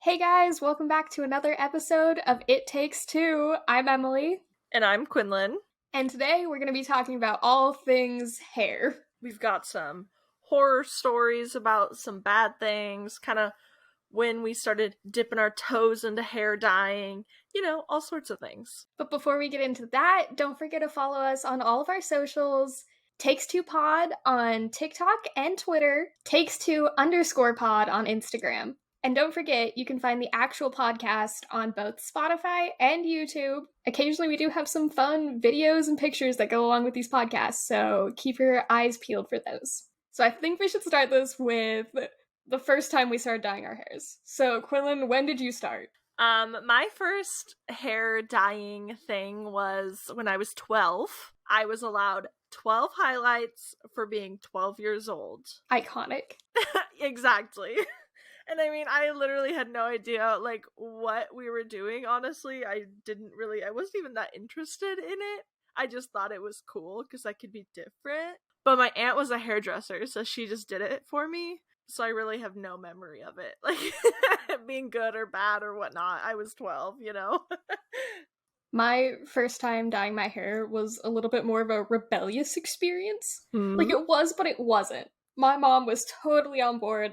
Hey guys, welcome back to another episode of It Takes Two. I'm Emily, And I'm Quinlan. and today we're going to be talking about all things hair. We've got some horror stories about some bad things, kind of when we started dipping our toes into hair dyeing, all sorts of things. But before we get into that, don't forget to follow us on all of our socials. Takes Two Pod on TikTok and Twitter, Takes Two _ pod on Instagram. And don't forget, you can find the actual podcast on both Spotify and YouTube. Occasionally, we do have some fun videos and pictures that go along with these podcasts, so keep your eyes peeled for those. So I think we should start this with the first time we started dyeing our hairs. So, Quinlan, when did you start? My first hair dyeing thing was when I was 12. I was allowed 12 highlights for being 12 years old. Iconic. Exactly. And I mean, I literally had no idea, what we were doing, honestly. I wasn't even that interested in it. I just thought it was cool, because I could be different. But my aunt was a hairdresser, so she just did it for me. So I really have no memory of it. Being good or bad or whatnot. I was 12, My first time dyeing my hair was a little bit more of a rebellious experience. Mm-hmm. It was, but it wasn't. My mom was totally on board,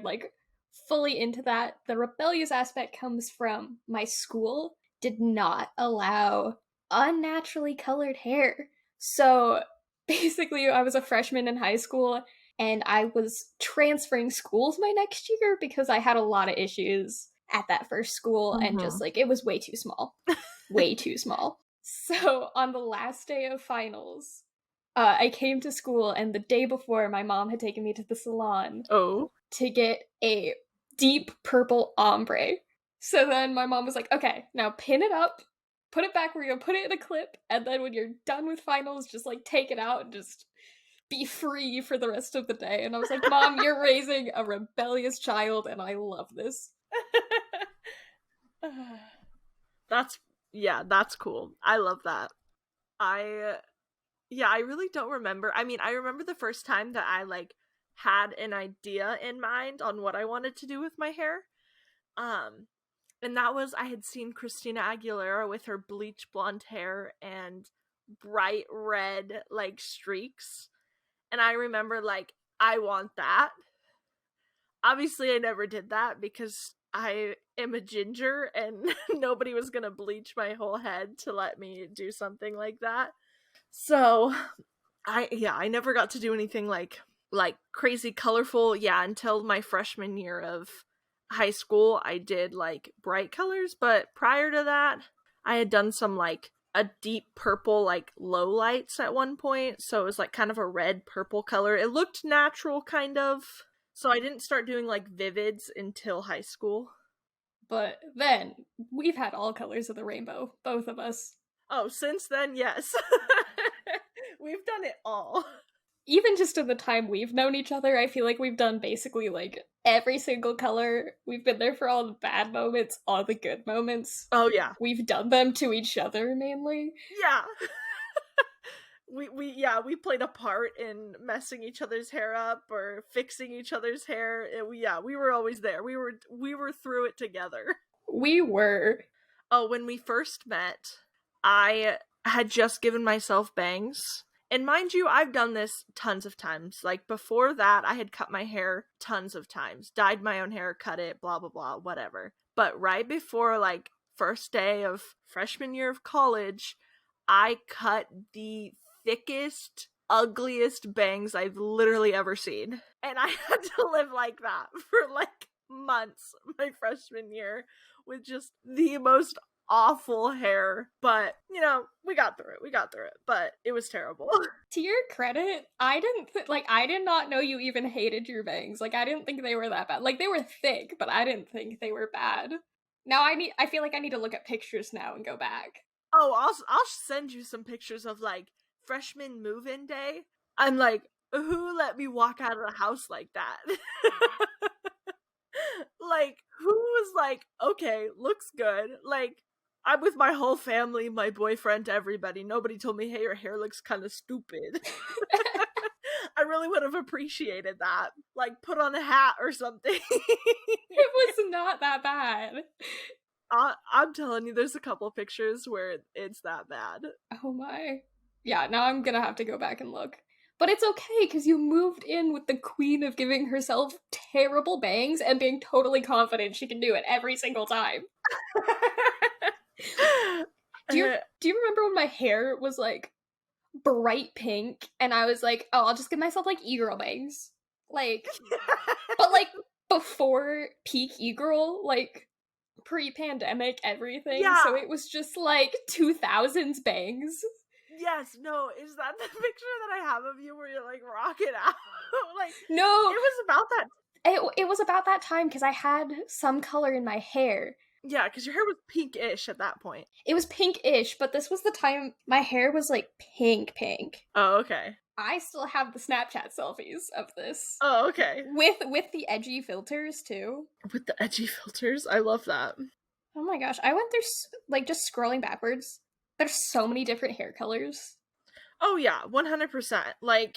fully into that. The rebellious aspect comes from my school did not allow unnaturally colored hair. So basically, I was a freshman in high school and I was transferring schools my next year because I had a lot of issues at that first school and just it was way too small. Way too small. So on the last day of finals, I came to school, and the day before, my mom had taken me to the salon to get a deep purple ombre. So then my mom was like, okay, now pin it up, put it back where you're gonna put it in a clip, and then when you're done with finals, just take it out and just be free for the rest of the day. And I was like, Mom, you're raising a rebellious child, and I love this. That's cool. I love that. I really don't remember. I mean, I remember the first time that I had an idea in mind on what I wanted to do with my hair. And that was, I had seen Christina Aguilera with her bleach blonde hair and bright red streaks. And I remember I want that. Obviously I never did that because I am a ginger and nobody was gonna bleach my whole head to let me do something like that. So I never got to do anything like crazy colorful until my freshman year of high school. I did bright colors, but prior to that I had done some a deep purple low lights at one point, so it was kind of a red purple color. It looked natural kind of. So I didn't start doing vivids until high school. But then, we've had all colors of the rainbow, both of us. Oh, since then, yes. We've done it all. Even just in the time we've known each other, I feel like we've done basically every single color. We've been there for all the bad moments, all the good moments. Oh, yeah. We've done them to each other, mainly. Yeah. We played a part in messing each other's hair up or fixing each other's hair. We were always there. We were through it together. We were. Oh, when we first met, I had just given myself bangs. And mind you, I've done this tons of times. Before that, I had cut my hair tons of times. Dyed my own hair, cut it, blah, blah, blah, whatever. But right before, first day of freshman year of college, I cut the thickest, ugliest bangs I've literally ever seen. And I had to live like that for months my freshman year with just the most awful hair. But we got through it, but it was terrible. To your credit, I did not know you even hated your bangs. I didn't think they were that bad. They were thick, but I didn't think they were bad. Now I feel like I need to look at pictures now and go back. Oh, I'll send you some pictures of freshman move-in day. I'm who let me walk out of the house like that? Who was okay, looks good. I'm with my whole family, my boyfriend, everybody. Nobody told me, hey, your hair looks kind of stupid. I really would have appreciated that. Like, put on a hat or something. It was not that bad. I'm telling you, there's a couple pictures where it's that bad. Oh my. Yeah, now I'm gonna have to go back and look. But it's okay, because you moved in with the queen of giving herself terrible bangs and being totally confident she can do it every single time. Do you remember when my hair was like bright pink and I was like, oh, I'll just give myself like e-girl bangs? Like, but like before peak e-girl, like pre-pandemic everything, Yeah. so it was just like 2000s bangs. Yes, no, is that the picture that I have of you where you're like rocking out? Like, No, it was about that. It was about that time because I had some color in my hair. Yeah, because your hair was pink-ish at that point. It was pink-ish, but this was the time my hair was like pink. Oh, okay. I still have the Snapchat selfies of this. Oh, okay. With the edgy filters too. With the edgy filters, I love that. Oh my gosh, I went through like just scrolling backwards. There's so many different hair colors. Oh yeah, 100%. Like,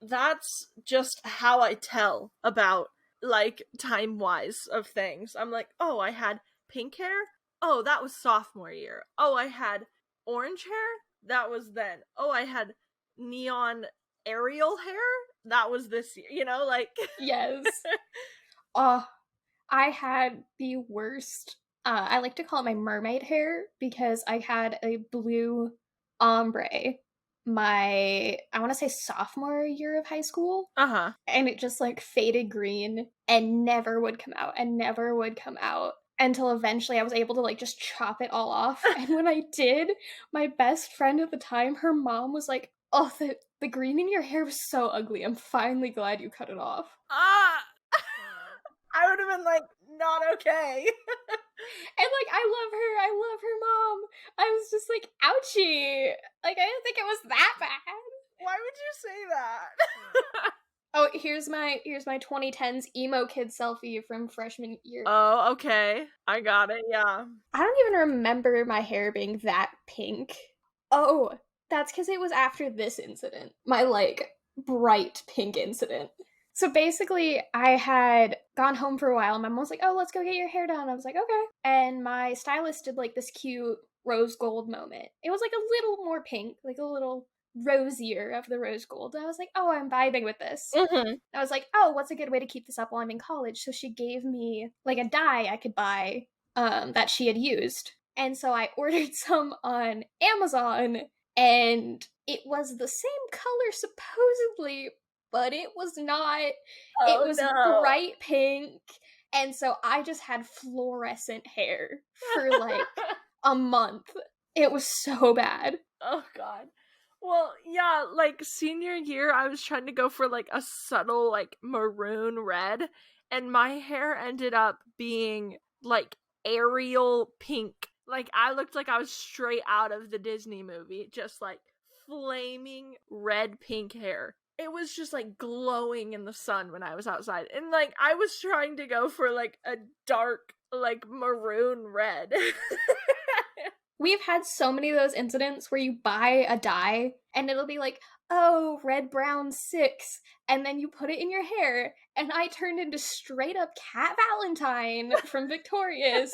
that's just how I tell about, like, time-wise of things. I'm like, oh, I had pink hair? Oh, that was sophomore year. Oh, I had orange hair? That was then. Oh, I had neon Ariel hair? That was this year. You know, like... Yes. I had the worst... I like to call it my mermaid hair because I had a blue ombre I want to say sophomore year of high school. Uh-huh. And it just like faded green and never would come out until eventually I was able to like just chop it all off. And when I did, my best friend at the time, her mom was like, oh, the green in your hair was so ugly. I'm finally glad you cut it off. I would have been like, not okay. And like, I love her mom. I was just like, ouchie. Like, I didn't think it was that bad. Why would you say that? Oh, here's my 2010s emo kid selfie from freshman year. Oh, okay. I got it, yeah. I don't even remember my hair being that pink. Oh, that's because it was after this incident. My, like, bright pink incident. So basically, I had gone home for a while, and my mom was like, oh, let's go get your hair done. I was like, okay. And my stylist did, like, this cute rose gold moment. It was, like, a little more pink, like a little rosier of the rose gold. And I was like, oh, I'm vibing with this. Mm-hmm. I was like, oh, what's a good way to keep this up while I'm in college? So she gave me, like, a dye I could buy that she had used. And so I ordered some on Amazon, and it was the same color, supposedly, but it was not. Oh, it was bright pink. And so I just had fluorescent hair for like a month. It was so bad. Oh, God. Well, yeah, like, senior year, I was trying to go for, like, a subtle, like, maroon red, and my hair ended up being, like, Ariel pink. Like, I looked like I was straight out of the Disney movie, just, like, flaming red pink hair. It was just, like, glowing in the sun when I was outside. And, like, I was trying to go for, like, a dark, like, maroon red. We've had so many of those incidents where you buy a dye and it'll be like, oh, red, brown, 6, and then you put it in your hair, and I turned into straight up Cat Valentine from Victorious.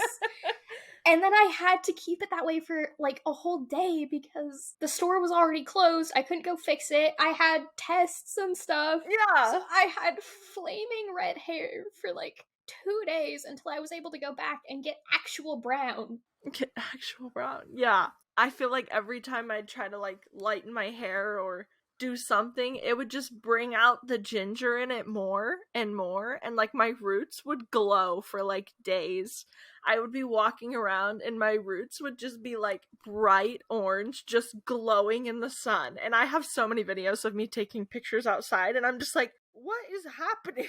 And then I had to keep it that way for like a whole day because the store was already closed. I couldn't go fix it. I had tests and stuff. Yeah. So I had flaming red hair for like 2 days until I was able to go back and get actual brown. Get actual brown. Yeah. I feel like every time I'd try to, like, lighten my hair or do something, it would just bring out the ginger in it more and more, and, like, my roots would glow for, like, days. I would be walking around and my roots would just be, like, bright orange, just glowing in the sun. And I have so many videos of me taking pictures outside, and I'm just like, what is happening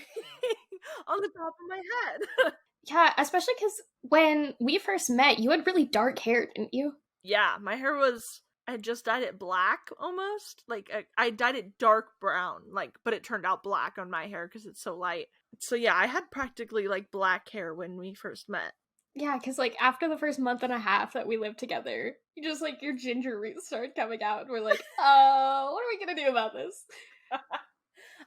on the top of my head? Yeah, especially because when we first met, you had really dark hair, didn't you? Yeah, my hair was... I had just dyed it black, almost. Like, I dyed it dark brown, like, but it turned out black on my hair because it's so light. So yeah, I had practically, like, black hair when we first met. Yeah, because, like, after the first month and a half that we lived together, you just, like, your ginger roots started coming out, and we're like, oh, what are we gonna do about this?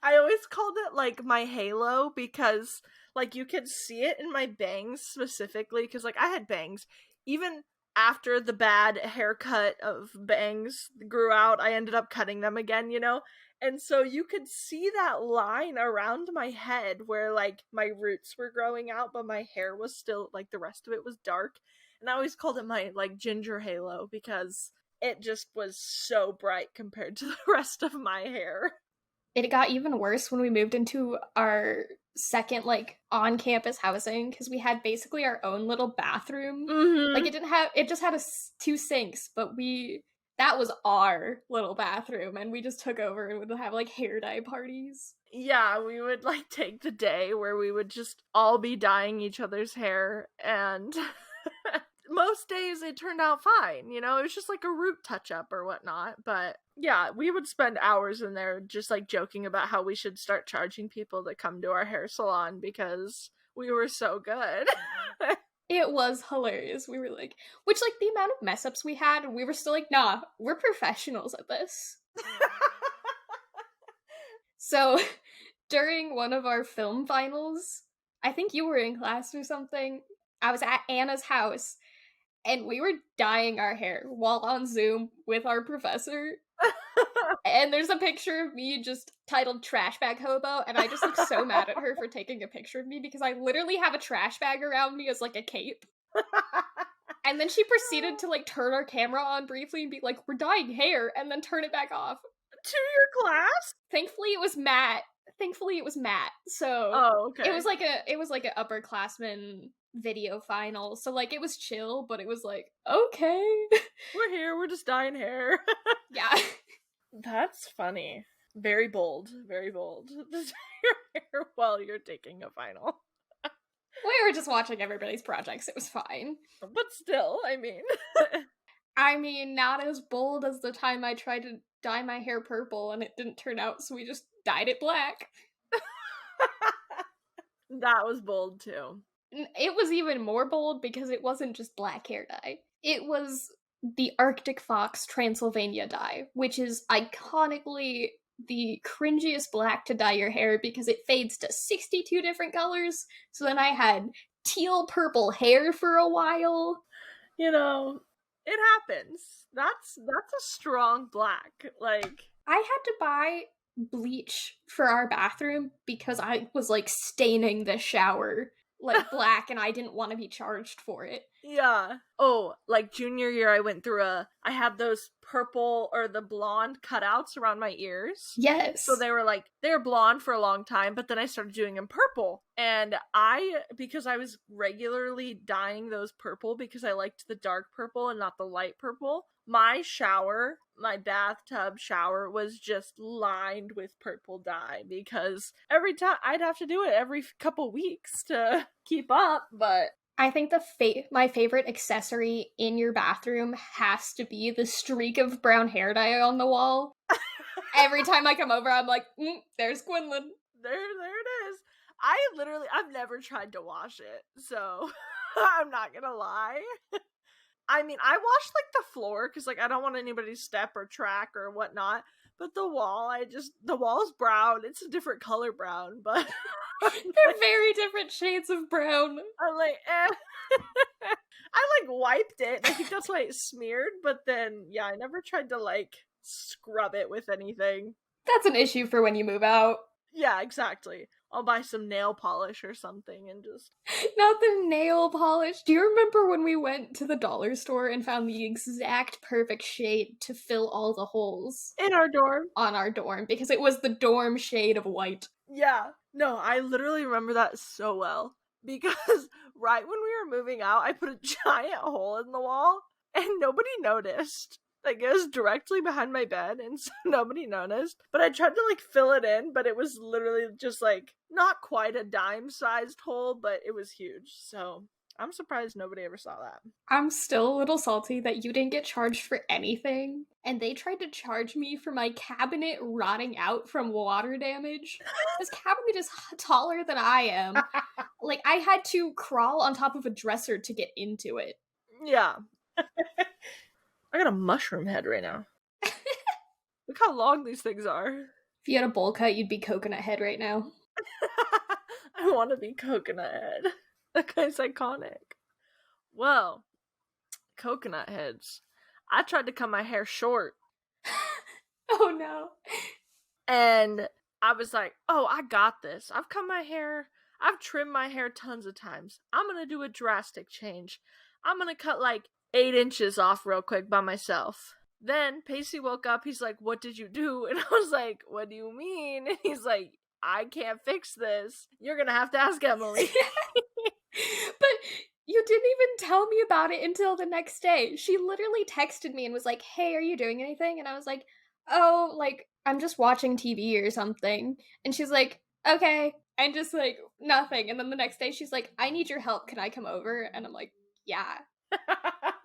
I always called it like my halo because like you could see it in my bangs specifically because like I had bangs even after the bad haircut of bangs grew out. I ended up cutting them again, you know. And so you could see that line around my head where like my roots were growing out but my hair was still like the rest of it was dark. And I always called it my like ginger halo because it just was so bright compared to the rest of my hair. It got even worse when we moved into our second like on-campus housing because we had basically our own little bathroom. Like Mm-hmm. it just had two sinks, but that was our little bathroom and we just took over and would have like hair dye parties. Yeah, we would like take the day where we would just all be dyeing each other's hair and most days it turned out fine, you know, it was just like a root touch up or whatnot. But yeah, we would spend hours in there just like joking about how we should start charging people to come to our hair salon because we were so good. It was hilarious. We were like, which like the amount of mess ups we had, we were still like, nah, we're professionals at this. So during one of our film finals, I think you were in class or something. I was at Anna's house and we were dyeing our hair while on Zoom with our professor. And there's a picture of me just titled Trash Bag Hobo, and I just look so mad at her for taking a picture of me because I literally have a trash bag around me as like a cape. And then she proceeded to like turn our camera on briefly and be like, "We're dyeing hair," and then turn it back off. To your class? Thankfully it was Matt. So Oh, okay. it was like an upperclassman video final. So like it was chill, but it was like, okay. We're here, we're just dyeing hair. Yeah. That's funny. Very bold, very bold. To dye your hair while you're taking a final. We were just watching everybody's projects. It was fine. But still, I mean. I mean, not as bold as the time I tried to dye my hair purple and it didn't turn out, so we just dyed it black. That was bold too. It was even more bold because it wasn't just black hair dye. It was the Arctic Fox Transylvania dye, which is iconically the cringiest black to dye your hair because it fades to 62 different colors. So then I had teal purple hair for a while. You know, it happens. That's a strong black. Like I had to buy bleach for our bathroom because I was like staining the shower like black and I didn't want to be charged for it. yeah. Oh, like junior year I had those purple or the blonde cutouts around my ears. Yes. So they were blonde for a long time, but then I started doing them purple. And because I was regularly dyeing those purple because I liked the dark purple and not the light purple, my bathtub shower was just lined with purple dye because every time I'd have to do it every couple weeks to keep up, but I think my favorite accessory in your bathroom has to be the streak of brown hair dye on the wall. Every time I come over, I'm like, there's Quinlan. There it is. I've never tried to wash it, so I'm not gonna lie. I mean, I wash like the floor because like I don't want anybody to step or track or whatnot. But the wall's brown. It's a different color brown, but they're very different shades of brown. I'm like, I like wiped it. I think that's why it smeared. But then, yeah, I never tried to like scrub it with anything. That's an issue for when you move out. Yeah, exactly. I'll buy some nail polish or something and just... Not the nail polish. Do you remember when we went to the dollar store and found the exact perfect shade to fill all the holes? In our dorm? On our dorm, because it was the dorm shade of white. Yeah. No, I literally remember that so well. Because right when we were moving out, I put a giant hole in the wall and nobody noticed. Like, it was directly behind my bed, and so nobody noticed. But I tried to, like, fill it in, but it was literally just, like, not quite a dime-sized hole, but it was huge. So, I'm surprised nobody ever saw that. I'm still a little salty that you didn't get charged for anything. And they tried to charge me for my cabinet rotting out from water damage. This cabinet is taller than I am. Like, I had to crawl on top of a dresser to get into it. Yeah. I got a mushroom head right now. Look how long these things are. If you had a bowl cut, you'd be Coconut Head right now. I want to be Coconut Head. That guy's iconic. Well, Coconut Heads. I tried to cut my hair short. Oh no. And I was like, oh, I got this. I've cut my hair. I've trimmed my hair tons of times. I'm going to do a drastic change. I'm going to cut like 8 inches off real quick by myself. Then Pacey woke up. He's like, what did you do? And I was like, what do you mean? And he's like, I can't fix this. You're going to have to ask Emily. But you didn't even tell me about it until the next day. She literally texted me and was like, hey, are you doing anything? And I was like, oh, like, I'm just watching TV or something. And she's like, okay. And just like, nothing. And then the next day she's like, I need your help. Can I come over? And I'm like, yeah.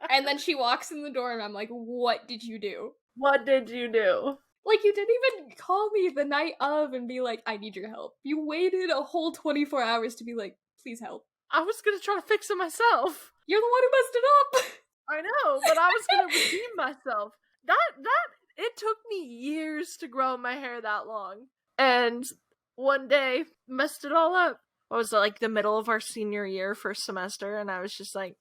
And then she walks in the door and I'm like, what did you do? What did you do? Like, you didn't even call me the night of and be like, I need your help. You waited a whole 24 hours to be like, please help. I was gonna try to fix it myself. You're the one who messed it up. I know, but I was gonna redeem myself. It took me years to grow my hair that long. And one day, messed it all up. What was it, like the middle of our senior year, first semester, and I was just like,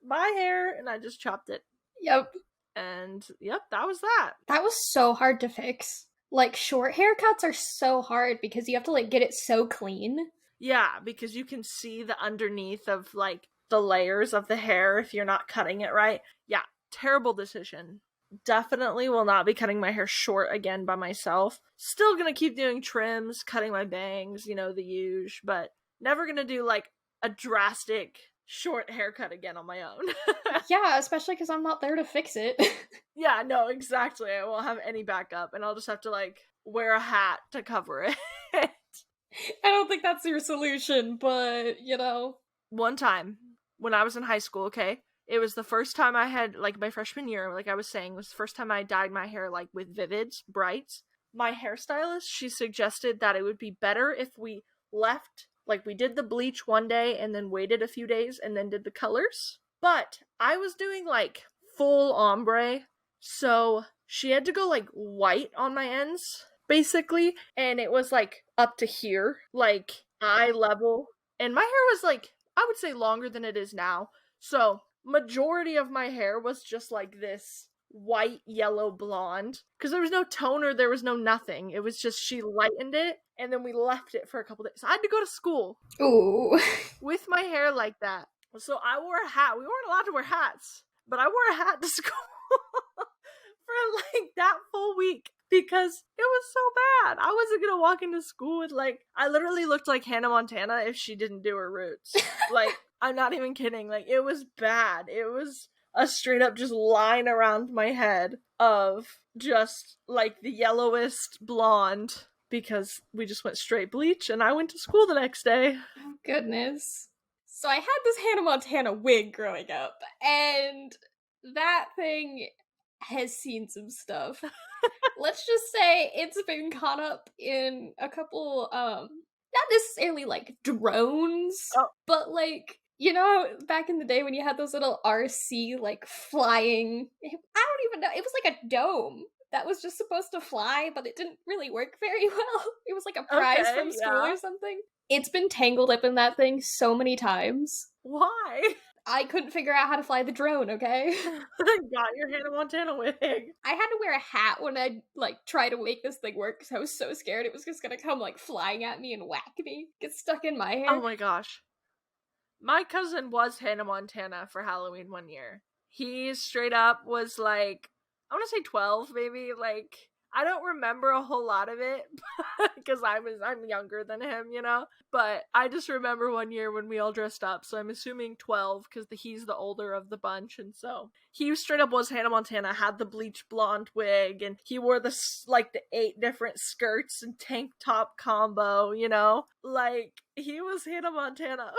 my hair, and I just chopped it. Yep. And yep, that was that. That was so hard to fix. Like, short haircuts are so hard because you have to, like, get it so clean. Yeah, because you can see the underneath of, like, the layers of the hair if you're not cutting it right. Yeah, terrible decision. Definitely will not be cutting my hair short again by myself. Still gonna keep doing trims, cutting my bangs, you know, the usual, but never gonna do, like, a drastic short haircut again on my own. Yeah, especially because I'm not there to fix it. Yeah, no, exactly. I won't have any backup, and I'll just have to, like, wear a hat to cover it. I don't think that's your solution, but, you know. One time, when I was in high school, okay, it was the first time I had, like, my freshman year, like I was saying, was the first time I dyed my hair, like, with vivids, brights. My hairstylist, she suggested that it would be better if we left, like, we did the bleach one day and then waited a few days and then did the colors. But I was doing, like, full ombre, so she had to go, like, white on my ends, basically, and it was, like, up to here, like, eye level. And my hair was, like, I would say longer than it is now, so majority of my hair was just, like, this white, yellow, blonde, because there was no toner, there was no nothing. It was just she lightened it, and then we left it for a couple days. I had to go to school Ooh. with my hair like that. So I wore a hat. We weren't allowed to wear hats, but I wore a hat to school for, like, that full week because it was so bad. I wasn't gonna walk into school with, like, I literally looked like Hannah Montana if she didn't do her roots. Like, I'm not even kidding. Like, it was bad. It was a straight up just line around my head of just, like, the yellowest blonde because we just went straight bleach and I went to school the next day. Oh, goodness. So I had this Hannah Montana wig growing up, and that thing has seen some stuff. Let's just say it's been caught up in a couple, not necessarily, like, drones, but, like, you know, back in the day when you had those little RC, like, flying, I don't even know, it was like a dome that was just supposed to fly, but it didn't really work very well. It was like a prize from school or something. It's been tangled up in that thing so many times. Why? I couldn't figure out how to fly the drone, okay? Got your Hannah Montana wig. I had to wear a hat when I, like, try to make this thing work because I was so scared it was just gonna come, like, flying at me and whack me. Get stuck in my hair. Oh my gosh. My cousin was Hannah Montana for Halloween one year. He straight up was, like, I want to say 12, maybe. Like, I don't remember a whole lot of it because I'm younger than him, you know? But I just remember one year when we all dressed up, so I'm assuming 12 because he's the older of the bunch, and so he straight up was Hannah Montana, had the bleach blonde wig, and he wore the 8 different skirts and tank top combo, you know? Like, he was Hannah Montana.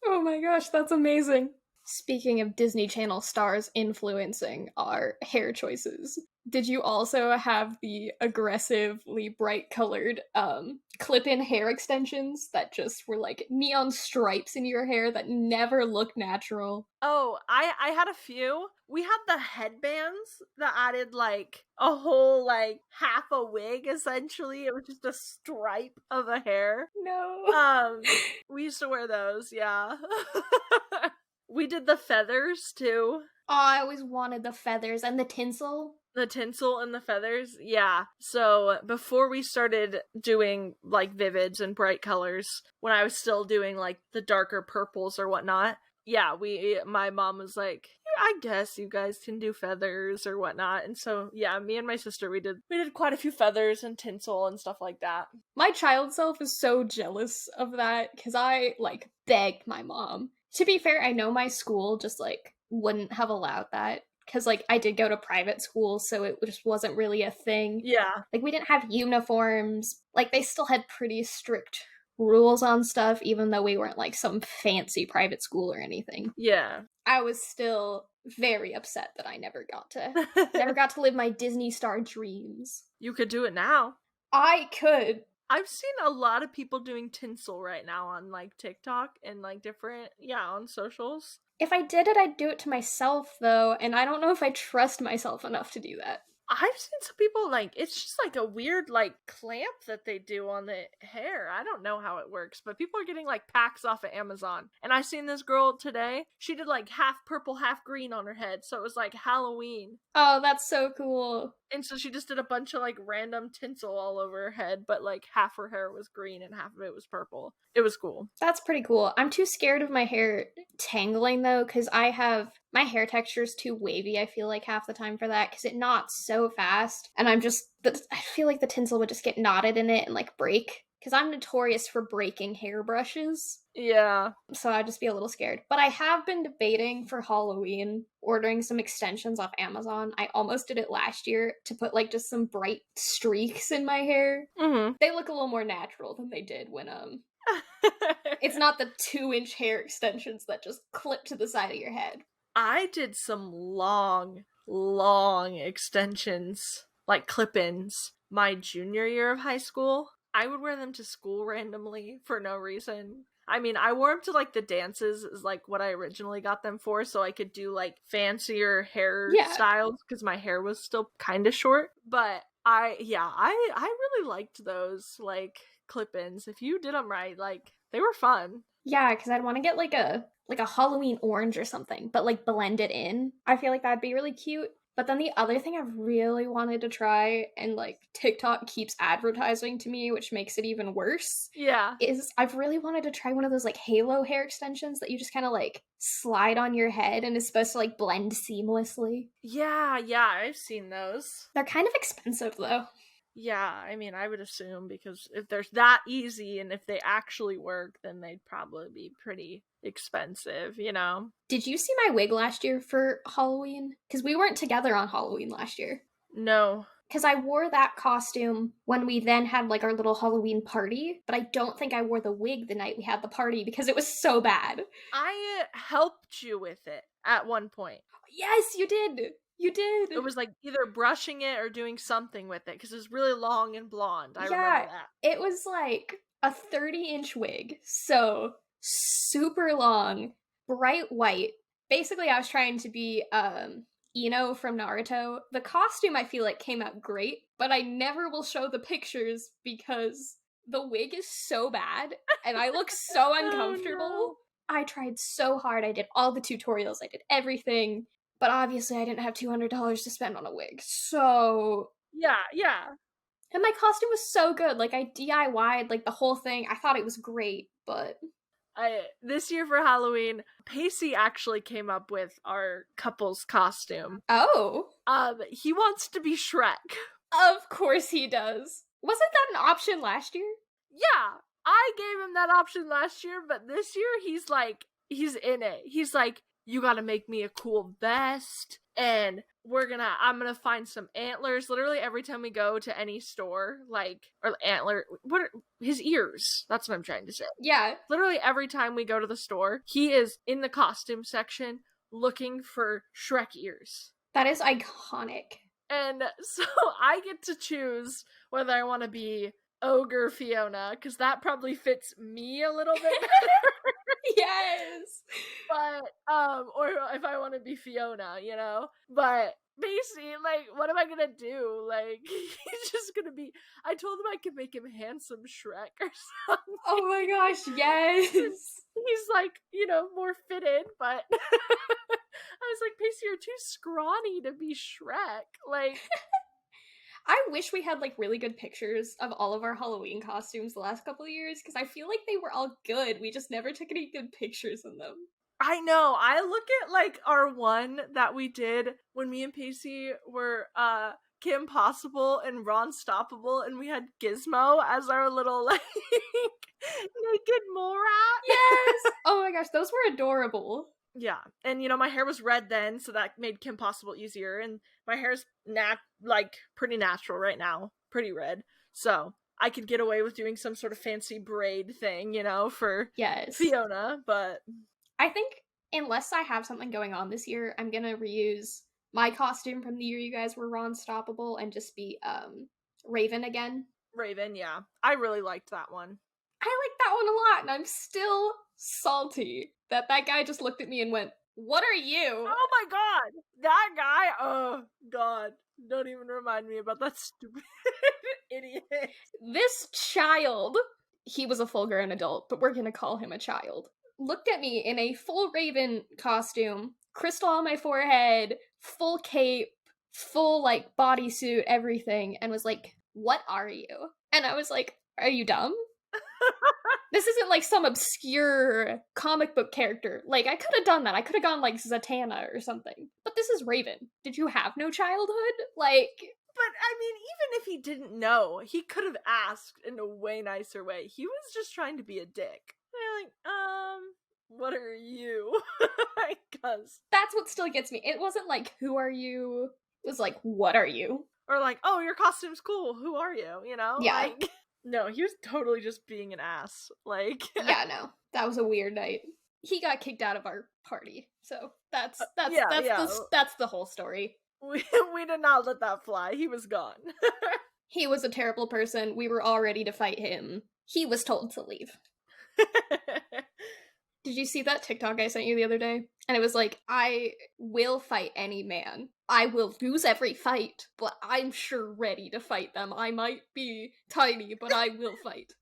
Oh my gosh, that's amazing. Speaking of Disney Channel stars influencing our hair choices, Did you also have the aggressively bright colored clip-in hair extensions that just were like neon stripes in your hair that never looked natural? Oh, I had a few. We had the headbands that added like a whole like half a wig essentially. It was just a stripe of a hair. No. We used to wear those, yeah. We did the feathers too. Oh, I always wanted the feathers and the tinsel. The tinsel and the feathers, yeah. So before we started doing like vivids and bright colors, when I was still doing like the darker purples or whatnot, yeah, my mom was like, I guess you guys can do feathers or whatnot. And so yeah, me and my sister we did quite a few feathers and tinsel and stuff like that. My child self is so jealous of that because I like begged my mom. To be fair, I know my school just like wouldn't have allowed that because like I did go to private school, so it just wasn't really a thing. Yeah. Like we didn't have uniforms. Like they still had pretty strict rules on stuff, even though we weren't like some fancy private school or anything. Yeah. I was still very upset that I never got to live my Disney Star dreams. You could do it now. I could. I've seen a lot of people doing tinsel right now on like TikTok and like different, on socials. If I did it, I'd do it to myself though, and I don't know if I trust myself enough to do that. I've seen some people like it's just like a weird like clamp that they do on the hair. I don't know how it works, but people are getting like packs off of Amazon. And I seen this girl today. She did like half purple, half green on her head, so it was like Halloween. Oh, that's so cool. And so she just did a bunch of like random tinsel all over her head, but like half her hair was green and half of it was purple. It was cool. That's pretty cool. I'm too scared of my hair tangling though, because my hair texture is too wavy, I feel like, half the time for that, because it knots so fast. And I feel like the tinsel would just get knotted in it and like break. Because I'm notorious for breaking hairbrushes. Yeah. So I'd just be a little scared. But I have been debating for Halloween ordering some extensions off Amazon. I almost did it last year to put like just some bright streaks in my hair. Mm-hmm. They look a little more natural than they did when it's not the 2-inch hair extensions that just clip to the side of your head. I did some long extensions, like clip-ins, my junior year of high school. I would wear them to school randomly for no reason. I mean, I wore them to like the dances is like what I originally got them for, so I could do like fancier hair styles because my hair was still kind of short. But I really liked those like clip-ins. If you did them right, like they were fun. Yeah, because I'd want to get like a Halloween orange or something, but like blend it in. I feel like that'd be really cute. But then the other thing I've really wanted to try, and like TikTok keeps advertising to me, which makes it even worse, is I've really wanted to try one of those like halo hair extensions that you just kind of like slide on your head and is supposed to like blend seamlessly. Yeah, I've seen those. They're kind of expensive though. Yeah, I mean, I would assume because if they're that easy and if they actually work, then they'd probably be pretty expensive, you know? Did you see my wig last year for Halloween? Because we weren't together on Halloween last year. No. Because I wore that costume when we then had like our little Halloween party, but I don't think I wore the wig the night we had the party because it was so bad. I helped you with it at one point. Yes, you did. You did. It was like either brushing it or doing something with it because it was really long and blonde. I remember that. It was like a 30-inch wig. So super long, bright white. Basically, I was trying to be Ino from Naruto. The costume I feel like came out great, but I never will show the pictures because the wig is so bad and I look so uncomfortable. Oh, no. I tried so hard. I did all the tutorials. I did everything. But obviously I didn't have $200 to spend on a wig. So yeah. And my costume was so good. Like I DIY'd like the whole thing. I thought it was great, but this year for Halloween, Pacey actually came up with our couple's costume. Oh. He wants to be Shrek. Of course he does. Wasn't that an option last year? Yeah, I gave him that option last year, but this year he's in it. He's like, you gotta make me a cool vest, and I'm gonna find some antlers. Literally every time we go to any store, his ears. That's what I'm trying to say. Yeah. Literally every time we go to the store, he is in the costume section looking for Shrek ears. That is iconic. And so I get to choose whether I want to be ogre Fiona, because that probably fits me a little bit better. Yes. But or if I want to be Fiona, but basically, like, what am I gonna do? Like, he's just gonna be, I told him I could make him handsome Shrek or something. Oh my gosh, yes. He's like, more fitted, but I was like, Pacey, you're too scrawny to be Shrek. Like, I wish we had like really good pictures of all of our Halloween costumes the last couple of years, because I feel like they were all good. We just never took any good pictures in them. I know. I look at like our one that we did when me and Pacey were Kim Possible and Ron Stoppable, and we had Gizmo as our little like naked mole rat. Yes. Oh my gosh, those were adorable. Yeah, and my hair was red then, so that made Kim Possible easier, and my hair's like pretty natural right now, pretty red, so I could get away with doing some sort of fancy braid thing, for Yes. Fiona, but I think unless I have something going on this year, I'm gonna reuse my costume from the year you guys were Ron Stoppable and just be Raven again. Raven, yeah. I really liked that one. I like that one a lot, and I'm still salty that guy just looked at me and went, "What are you?" Oh my god! That guy, oh god. Don't even remind me about that stupid idiot. This child, he was a full-grown adult, but we're gonna call him a child, looked at me in a full Raven costume, crystal on my forehead, full cape, full like bodysuit, everything, and was like, "What are you?" And I was like, "Are you dumb?" This isn't like some obscure comic book character. Like, I could have done that. I could have gone like Zatanna or something. But this is Raven. Did you have no childhood? Like... But, I mean, even if he didn't know, he could have asked in a way nicer way. He was just trying to be a dick. They're like, what are you? Because... That's what still gets me. It wasn't like, who are you? It was like, what are you? Or like, oh, your costume's cool. Who are you? Yeah. Like... No, he was totally just being an ass. Like, yeah, no, that was a weird night. He got kicked out of our party, so that's the whole story. We did not let that fly. He was gone. He was a terrible person. We were all ready to fight him. He was told to leave. Did you see that TikTok I sent you the other day? And it was like, I will fight any man. I will lose every fight, but I'm sure ready to fight them. I might be tiny, but I will fight.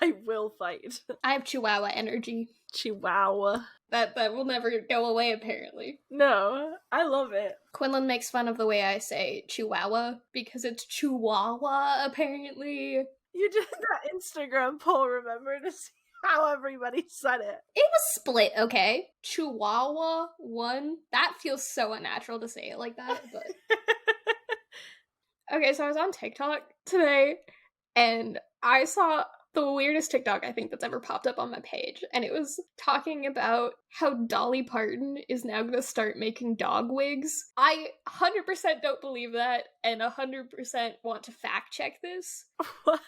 I will fight. I have Chihuahua energy. Chihuahua. That will never go away, apparently. No, I love it. Quinlan makes fun of the way I say Chihuahua, because it's Chihuahua, apparently. You did that Instagram poll, remember, to see how everybody said it. It was split, okay? Chihuahua won. That feels so unnatural to say it like that, but... Okay, so I was on TikTok today, and I saw the weirdest TikTok I think that's ever popped up on my page, and it was talking about how Dolly Parton is now gonna start making dog wigs. I 100% don't believe that, and 100% want to fact check this. What?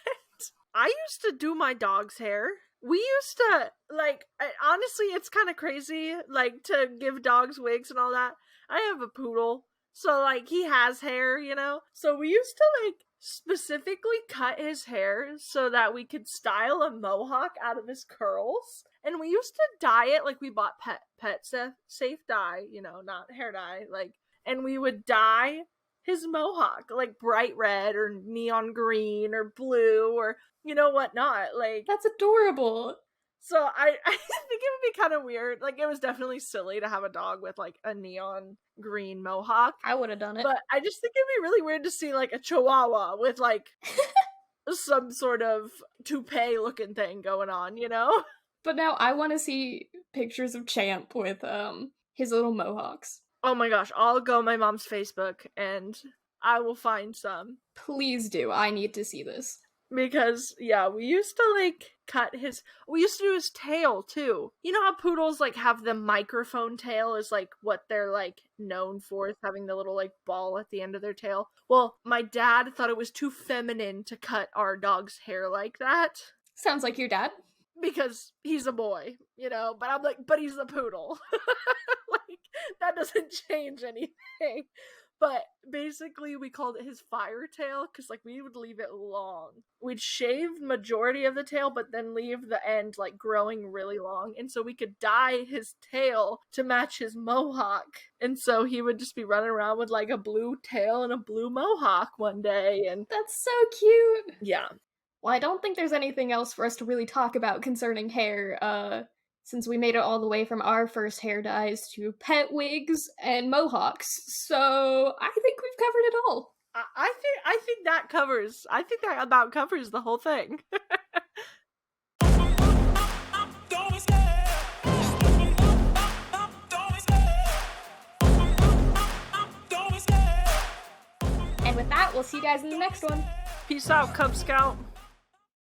I used to do my dog's hair. We used to, like, honestly, it's kind of crazy, like, to give dogs wigs and all that. I have a poodle, so, like, he has hair, So we used to, like, specifically cut his hair so that we could style a mohawk out of his curls. And we used to dye it, like, we bought pet safe dye, not hair dye, like, and we would dye his mohawk, like, bright red or neon green or blue or whatnot. Like, that's adorable. So I think it would be kind of weird. Like, it was definitely silly to have a dog with like a neon green mohawk. I would have done it. But I just think it'd be really weird to see like a chihuahua with like some sort of toupee looking thing going on, But now I want to see pictures of Champ with his little mohawks. Oh my gosh, I'll go on my mom's Facebook and I will find some. Please do. I need to see this. Because, yeah, we used to, like, we used to do his tail, too. You know how poodles, like, have the microphone tail is, like, what they're, like, known for, is having the little, like, ball at the end of their tail? Well, my dad thought it was too feminine to cut our dog's hair like that. Sounds like your dad. Because he's a boy, but I'm like, but he's a poodle. Like, that doesn't change anything. But basically, we called it his fire tail because, like, we would leave it long. We'd shave majority of the tail, but then leave the end, like, growing really long. And so we could dye his tail to match his mohawk. And so he would just be running around with, like, a blue tail and a blue mohawk one day. And That's so cute. yeah. Well, I don't think there's anything else for us to really talk about concerning hair, since we made it all the way from our first hair dyes to pet wigs and mohawks. So I think we've covered it all. I think that about covers the whole thing. And with that, we'll see you guys in the next one. Peace out, Cub Scout.